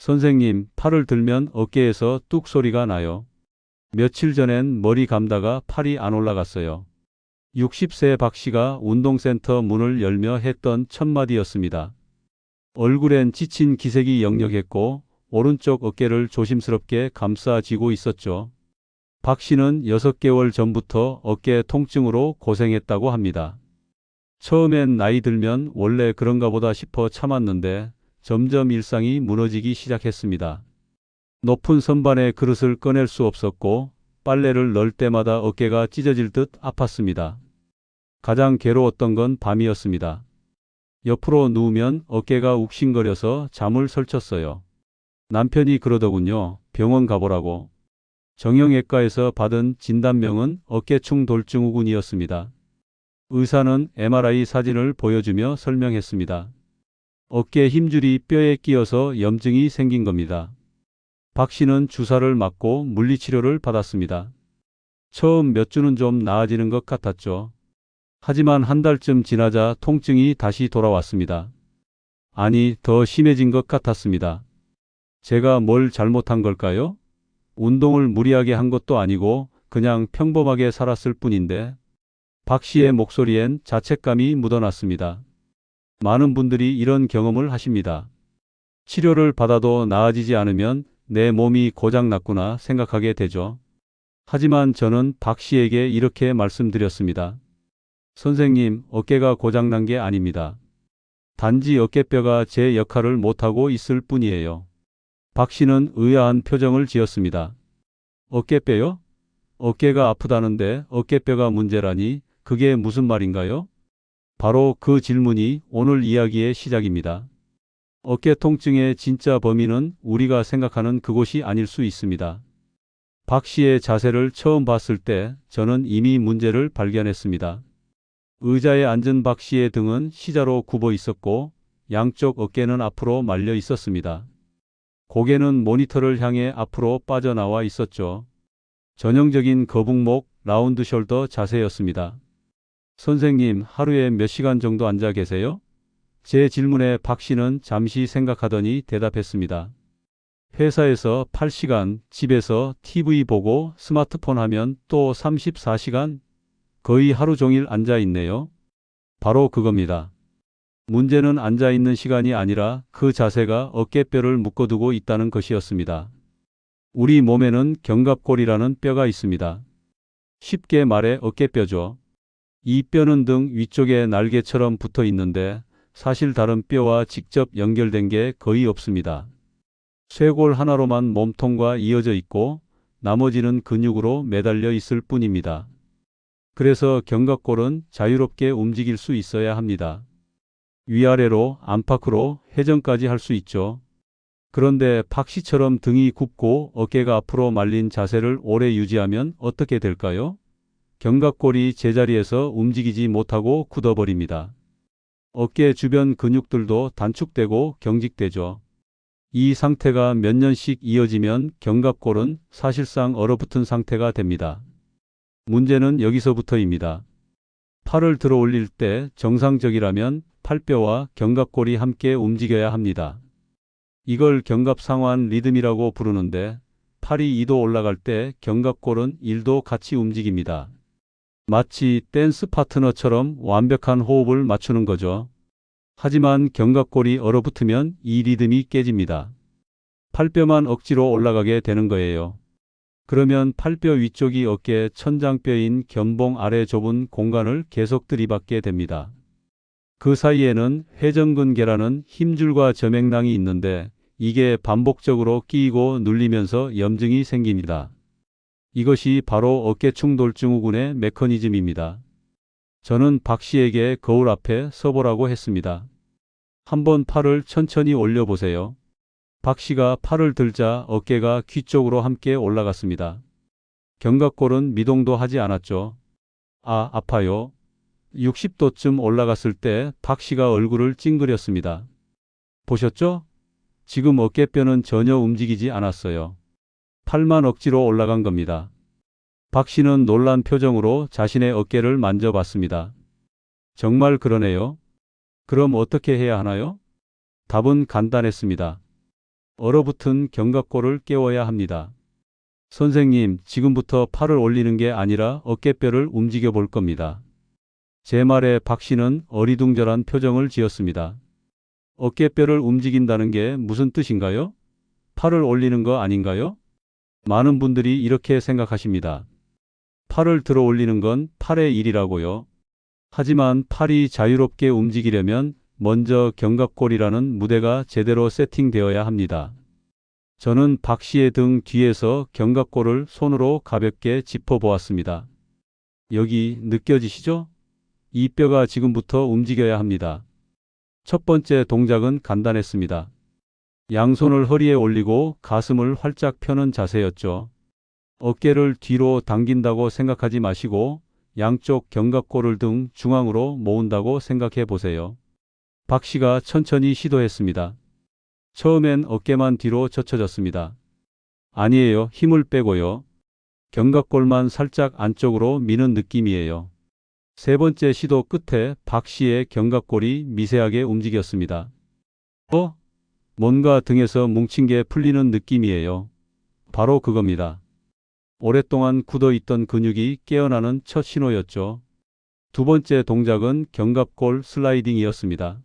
선생님, 팔을 들면 어깨에서 뚝 소리가 나요. 며칠 전엔 머리 감다가 팔이 안 올라갔어요. 60세 박 씨가 운동센터 문을 열며 했던 첫 마디였습니다. 얼굴엔 지친 기색이 역력했고 오른쪽 어깨를 조심스럽게 감싸쥐고 있었죠. 박 씨는 6개월 전부터 어깨 통증으로 고생했다고 합니다. 처음엔 나이 들면 원래 그런가 보다 싶어 참았는데 점점 일상이 무너지기 시작했습니다. 높은 선반에 그릇을 꺼낼 수 없었고 빨래를 넣을 때마다 어깨가 찢어질 듯 아팠습니다. 가장 괴로웠던 건 밤이었습니다. 옆으로 누우면 어깨가 욱신거려서 잠을 설쳤어요. 남편이 그러더군요. 병원 가보라고. 정형외과에서 받은 진단명은 어깨충 돌증후군이었습니다. 의사는 MRI 사진을 보여주며 설명했습니다. 어깨 힘줄이 뼈에 끼어서 염증이 생긴 겁니다. 박 씨는 주사를 맞고 물리치료를 받았습니다. 처음 몇 주는 좀 나아지는 것 같았죠. 하지만 한 달쯤 지나자 통증이 다시 돌아왔습니다. 아니, 더 심해진 것 같았습니다. 제가 뭘 잘못한 걸까요? 운동을 무리하게 한 것도 아니고 그냥 평범하게 살았을 뿐인데. 박 씨의 목소리엔 자책감이 묻어났습니다. 많은 분들이 이런 경험을 하십니다. 치료를 받아도 나아지지 않으면 내 몸이 고장났구나 생각하게 되죠. 하지만 저는 박 씨에게 이렇게 말씀드렸습니다. 선생님, 어깨가 고장난 게 아닙니다. 단지 어깨뼈가 제 역할을 못하고 있을 뿐이에요. 박 씨는 의아한 표정을 지었습니다. 어깨뼈요? 어깨가 아프다는데 어깨뼈가 문제라니 그게 무슨 말인가요? 바로 그 질문이 오늘 이야기의 시작입니다. 어깨 통증의 진짜 범인은 우리가 생각하는 그곳이 아닐 수 있습니다. 박 씨의 자세를 처음 봤을 때 저는 이미 문제를 발견했습니다. 의자에 앉은 박 씨의 등은 시자로 굽어 있었고 양쪽 어깨는 앞으로 말려 있었습니다. 고개는 모니터를 향해 앞으로 빠져나와 있었죠. 전형적인 거북목 라운드 숄더 자세였습니다. 선생님, 하루에 몇 시간 정도 앉아 계세요? 제 질문에 박 씨는 잠시 생각하더니 대답했습니다. 회사에서 8시간, 집에서 TV 보고 스마트폰 하면 또 34시간? 거의 하루 종일 앉아 있네요. 바로 그겁니다. 문제는 앉아 있는 시간이 아니라 그 자세가 어깨뼈를 묶어두고 있다는 것이었습니다. 우리 몸에는 견갑골이라는 뼈가 있습니다. 쉽게 말해 어깨뼈죠. 이 뼈는 등 위쪽에 날개처럼 붙어 있는데 사실 다른 뼈와 직접 연결된 게 거의 없습니다. 쇄골 하나로만 몸통과 이어져 있고 나머지는 근육으로 매달려 있을 뿐입니다. 그래서 견갑골은 자유롭게 움직일 수 있어야 합니다. 위아래로, 안팎으로, 회전까지 할 수 있죠. 그런데 박 씨처럼 등이 굽고 어깨가 앞으로 말린 자세를 오래 유지하면 어떻게 될까요? 견갑골이 제자리에서 움직이지 못하고 굳어버립니다. 어깨 주변 근육들도 단축되고 경직되죠. 이 상태가 몇 년씩 이어지면 견갑골은 사실상 얼어붙은 상태가 됩니다. 문제는 여기서부터입니다. 팔을 들어 올릴 때 정상적이라면 팔뼈와 견갑골이 함께 움직여야 합니다. 이걸 견갑상완 리듬이라고 부르는데 팔이 2도 올라갈 때 견갑골은 1도 같이 움직입니다. 마치 댄스 파트너처럼 완벽한 호흡을 맞추는 거죠. 하지만 견갑골이 얼어붙으면 이 리듬이 깨집니다. 팔뼈만 억지로 올라가게 되는 거예요. 그러면 팔뼈 위쪽이 어깨 천장뼈인 견봉 아래 좁은 공간을 계속 들이받게 됩니다. 그 사이에는 회전근개라는 힘줄과 점액낭이 있는데 이게 반복적으로 끼이고 눌리면서 염증이 생깁니다. 이것이 바로 어깨충돌증후군의 메커니즘입니다. 저는 박 씨에게 거울 앞에 서보라고 했습니다. 한번 팔을 천천히 올려보세요. 박 씨가 팔을 들자 어깨가 귀 쪽으로 함께 올라갔습니다. 견갑골은 미동도 하지 않았죠. 아, 아파요. 60도쯤 올라갔을 때 박 씨가 얼굴을 찡그렸습니다. 보셨죠? 지금 어깨뼈는 전혀 움직이지 않았어요. 팔만 억지로 올라간 겁니다. 박 씨는 놀란 표정으로 자신의 어깨를 만져봤습니다. 정말 그러네요. 그럼 어떻게 해야 하나요? 답은 간단했습니다. 얼어붙은 견갑골을 깨워야 합니다. 선생님, 지금부터 팔을 올리는 게 아니라 어깨뼈를 움직여 볼 겁니다. 제 말에 박 씨는 어리둥절한 표정을 지었습니다. 어깨뼈를 움직인다는 게 무슨 뜻인가요? 팔을 올리는 거 아닌가요? 많은 분들이 이렇게 생각하십니다. 팔을 들어 올리는 건 팔의 일이라고요. 하지만 팔이 자유롭게 움직이려면 먼저 견갑골이라는 무대가 제대로 세팅되어야 합니다. 저는 박 씨의 등 뒤에서 견갑골을 손으로 가볍게 짚어보았습니다. 여기 느껴지시죠? 이 뼈가 지금부터 움직여야 합니다. 첫 번째 동작은 간단했습니다. 양손을 허리에 올리고 가슴을 활짝 펴는 자세였죠. 어깨를 뒤로 당긴다고 생각하지 마시고 양쪽 견갑골을 등 중앙으로 모은다고 생각해 보세요. 박 씨가 천천히 시도했습니다. 처음엔 어깨만 뒤로 젖혀졌습니다. 아니에요. 힘을 빼고요. 견갑골만 살짝 안쪽으로 미는 느낌이에요. 세 번째 시도 끝에 박 씨의 견갑골이 미세하게 움직였습니다. 뭔가 등에서 뭉친 게 풀리는 느낌이에요. 바로 그겁니다. 오랫동안 굳어있던 근육이 깨어나는 첫 신호였죠. 두 번째 동작은 견갑골 슬라이딩이었습니다.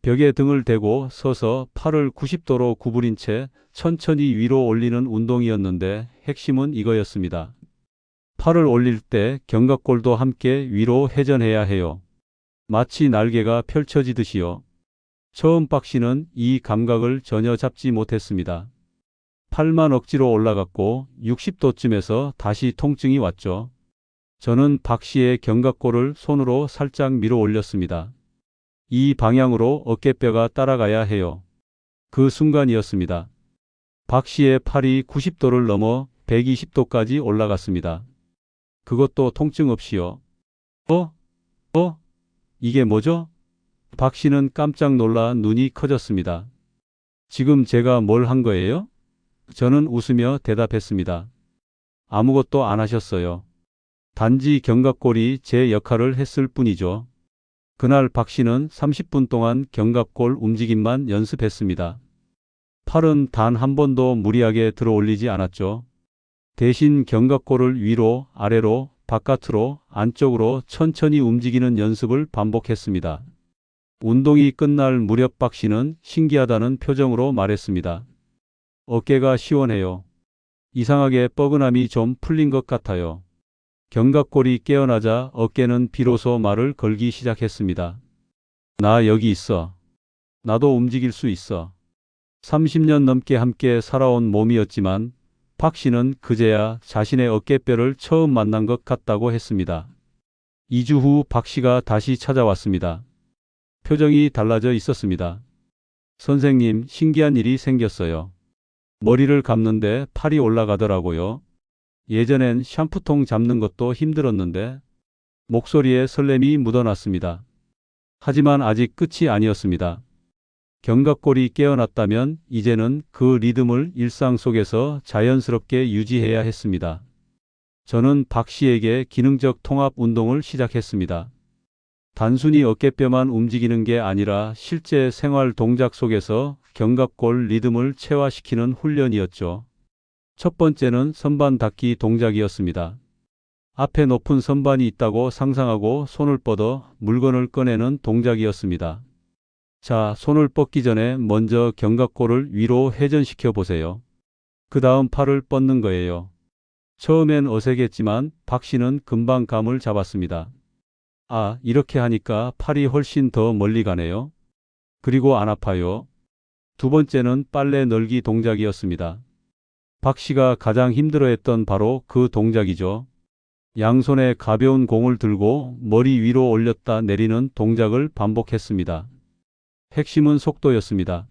벽에 등을 대고 서서 팔을 90도로 구부린 채 천천히 위로 올리는 운동이었는데 핵심은 이거였습니다. 팔을 올릴 때 견갑골도 함께 위로 회전해야 해요. 마치 날개가 펼쳐지듯이요. 처음 박 씨는 이 감각을 전혀 잡지 못했습니다. 팔만 억지로 올라갔고 60도쯤에서 다시 통증이 왔죠. 저는 박 씨의 견갑골을 손으로 살짝 밀어 올렸습니다. 이 방향으로 어깨뼈가 따라가야 해요. 그 순간이었습니다. 박 씨의 팔이 90도를 넘어 120도까지 올라갔습니다. 그것도 통증 없이요. 이게 뭐죠? 박 씨는 깜짝 놀라 눈이 커졌습니다. 지금 제가 뭘 한 거예요? 저는 웃으며 대답했습니다. 아무것도 안 하셨어요. 단지 견갑골이 제 역할을 했을 뿐이죠. 그날 박 씨는 30분 동안 견갑골 움직임만 연습했습니다. 팔은 단 한 번도 무리하게 들어 올리지 않았죠. 대신 견갑골을 위로, 아래로, 바깥으로, 안쪽으로 천천히 움직이는 연습을 반복했습니다. 운동이 끝날 무렵 박 씨는 신기하다는 표정으로 말했습니다. 어깨가 시원해요. 이상하게 뻐근함이 좀 풀린 것 같아요. 견갑골이 깨어나자 어깨는 비로소 말을 걸기 시작했습니다. 나 여기 있어. 나도 움직일 수 있어. 30년 넘게 함께 살아온 몸이었지만 박 씨는 그제야 자신의 어깨뼈를 처음 만난 것 같다고 했습니다. 2주 후 박 씨가 다시 찾아왔습니다. 표정이 달라져 있었습니다. 선생님, 신기한 일이 생겼어요. 머리를 감는데 팔이 올라가더라고요. 예전엔 샴푸통 잡는 것도 힘들었는데 목소리에 설렘이 묻어났습니다. 하지만 아직 끝이 아니었습니다. 견갑골이 깨어났다면 이제는 그 리듬을 일상 속에서 자연스럽게 유지해야 했습니다. 저는 박 씨에게 기능적 통합 운동을 시작했습니다. 단순히 어깨뼈만 움직이는 게 아니라 실제 생활 동작 속에서 견갑골 리듬을 체화시키는 훈련이었죠. 첫 번째는 선반 닫기 동작이었습니다. 앞에 높은 선반이 있다고 상상하고 손을 뻗어 물건을 꺼내는 동작이었습니다. 자, 손을 뻗기 전에 먼저 견갑골을 위로 회전시켜 보세요. 그 다음 팔을 뻗는 거예요. 처음엔 어색했지만 박 씨는 금방 감을 잡았습니다. 아, 이렇게 하니까 팔이 훨씬 더 멀리 가네요. 그리고 안 아파요. 두 번째는 빨래 널기 동작이었습니다. 박 씨가 가장 힘들어했던 바로 그 동작이죠. 양손에 가벼운 공을 들고 머리 위로 올렸다 내리는 동작을 반복했습니다. 핵심은 속도였습니다.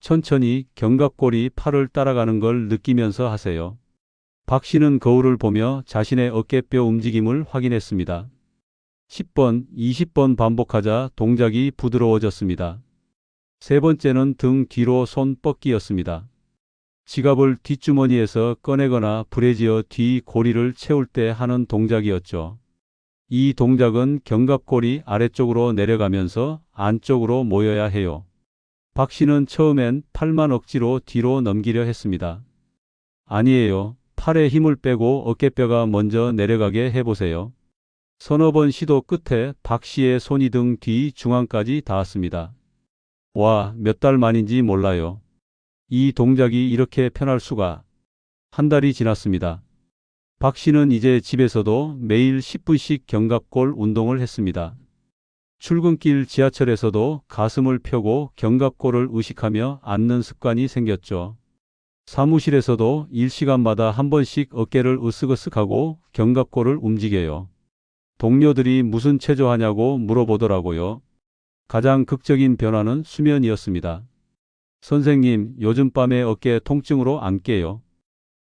천천히 견갑골이 팔을 따라가는 걸 느끼면서 하세요. 박 씨는 거울을 보며 자신의 어깨뼈 움직임을 확인했습니다. 10번, 20번 반복하자 동작이 부드러워졌습니다. 세 번째는 등 뒤로 손 뻗기였습니다. 지갑을 뒷주머니에서 꺼내거나 브래지어 뒤 고리를 채울 때 하는 동작이었죠. 이 동작은 견갑골이 아래쪽으로 내려가면서 안쪽으로 모여야 해요. 박 씨는 처음엔 팔만 억지로 뒤로 넘기려 했습니다. 아니에요. 팔에 힘을 빼고 어깨뼈가 먼저 내려가게 해보세요. 서너 번 시도 끝에 박 씨의 손이 등 뒤 중앙까지 닿았습니다. 와, 몇 달 만인지 몰라요. 이 동작이 이렇게 편할 수가. 한 달이 지났습니다. 박 씨는 이제 집에서도 매일 10분씩 견갑골 운동을 했습니다. 출근길 지하철에서도 가슴을 펴고 견갑골을 의식하며 앉는 습관이 생겼죠. 사무실에서도 일 시간마다 한 번씩 어깨를 으쓱으쓱하고 견갑골을 움직여요. 동료들이 무슨 체조하냐고 물어보더라고요. 가장 극적인 변화는 수면이었습니다. 선생님, 요즘 밤에 어깨 통증으로 안 깨요.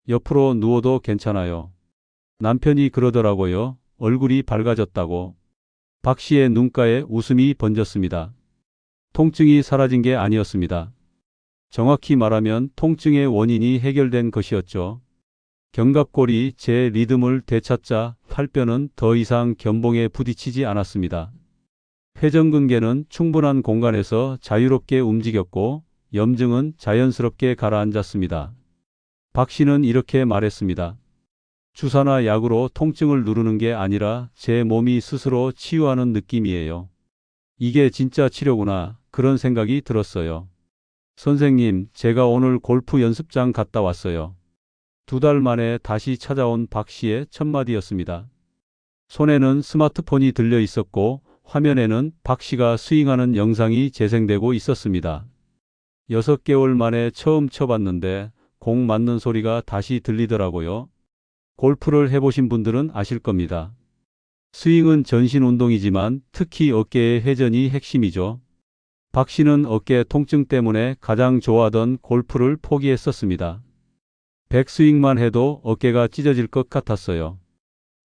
옆으로 누워도 괜찮아요. 남편이 그러더라고요. 얼굴이 밝아졌다고. 박 씨의 눈가에 웃음이 번졌습니다. 통증이 사라진 게 아니었습니다. 정확히 말하면 통증의 원인이 해결된 것이었죠. 견갑골이 제 리듬을 되찾자 팔뼈는 더 이상 견봉에 부딪히지 않았습니다. 회전근개는 충분한 공간에서 자유롭게 움직였고 염증은 자연스럽게 가라앉았습니다. 박 씨는 이렇게 말했습니다. 주사나 약으로 통증을 누르는 게 아니라 제 몸이 스스로 치유하는 느낌이에요. 이게 진짜 치료구나. 그런 생각이 들었어요. 선생님, 제가 오늘 골프 연습장 갔다 왔어요. 2달 만에 다시 찾아온 박 씨의 첫 마디였습니다. 손에는 스마트폰이 들려 있었고 화면에는 박 씨가 스윙하는 영상이 재생되고 있었습니다. 6개월 만에 처음 쳐봤는데 공 맞는 소리가 다시 들리더라고요. 골프를 해보신 분들은 아실 겁니다. 스윙은 전신 운동이지만 특히 어깨의 회전이 핵심이죠. 박 씨는 어깨 통증 때문에 가장 좋아하던 골프를 포기했었습니다. 백스윙만 해도 어깨가 찢어질 것 같았어요.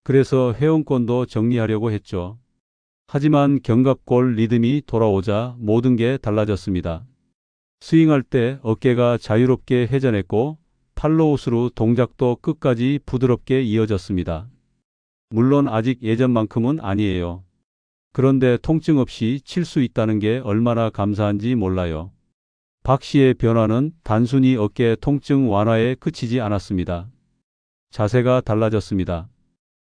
그래서 회원권도 정리하려고 했죠. 하지만 견갑골 리듬이 돌아오자 모든 게 달라졌습니다. 스윙할 때 어깨가 자유롭게 회전했고 팔로우스루 동작도 끝까지 부드럽게 이어졌습니다. 물론 아직 예전만큼은 아니에요. 그런데 통증 없이 칠 수 있다는 게 얼마나 감사한지 몰라요. 박 씨의 변화는 단순히 어깨 통증 완화에 그치지 않았습니다. 자세가 달라졌습니다.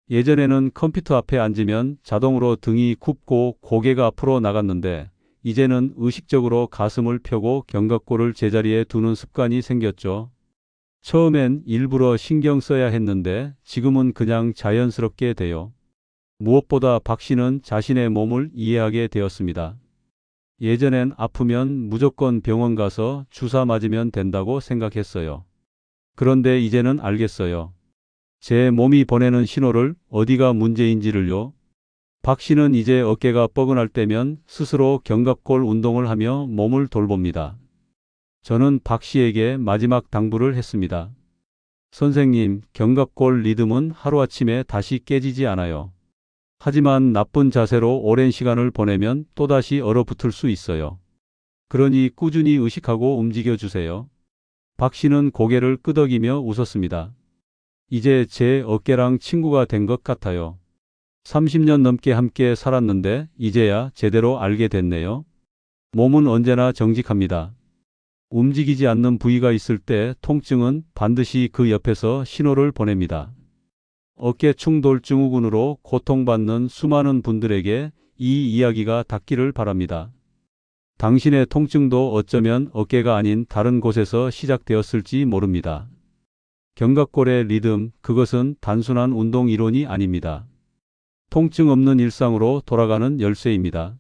예전에는 컴퓨터 앞에 앉으면 자동으로 등이 굽고 고개가 앞으로 나갔는데 이제는 의식적으로 가슴을 펴고 견갑골을 제자리에 두는 습관이 생겼죠. 처음엔 일부러 신경 써야 했는데 지금은 그냥 자연스럽게 돼요. 무엇보다 박 씨는 자신의 몸을 이해하게 되었습니다. 예전엔 아프면 무조건 병원 가서 주사 맞으면 된다고 생각했어요. 그런데 이제는 알겠어요. 제 몸이 보내는 신호를 어디가 문제인지를요. 박 씨는 이제 어깨가 뻐근할 때면 스스로 견갑골 운동을 하며 몸을 돌봅니다. 저는 박 씨에게 마지막 당부를 했습니다. 선생님, 견갑골 리듬은 하루아침에 다시 깨지지 않아요. 하지만 나쁜 자세로 오랜 시간을 보내면 또다시 얼어붙을 수 있어요. 그러니 꾸준히 의식하고 움직여 주세요. 박 씨는 고개를 끄덕이며 웃었습니다. 이제 제 어깨랑 친구가 된 것 같아요. 30년 넘게 함께 살았는데 이제야 제대로 알게 됐네요. 몸은 언제나 정직합니다. 움직이지 않는 부위가 있을 때 통증은 반드시 그 옆에서 신호를 보냅니다. 어깨 충돌 증후군으로 고통받는 수많은 분들에게 이 이야기가 닿기를 바랍니다. 당신의 통증도 어쩌면 어깨가 아닌 다른 곳에서 시작되었을지 모릅니다. 견갑골의 리듬, 그것은 단순한 운동 이론이 아닙니다. 통증 없는 일상으로 돌아가는 열쇠입니다.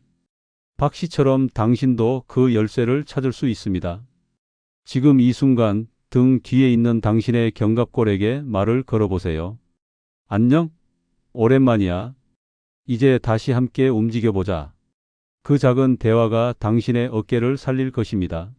박 씨처럼 당신도 그 열쇠를 찾을 수 있습니다. 지금 이 순간 등 뒤에 있는 당신의 견갑골에게 말을 걸어보세요. 안녕? 오랜만이야. 이제 다시 함께 움직여보자. 그 작은 대화가 당신의 어깨를 살릴 것입니다.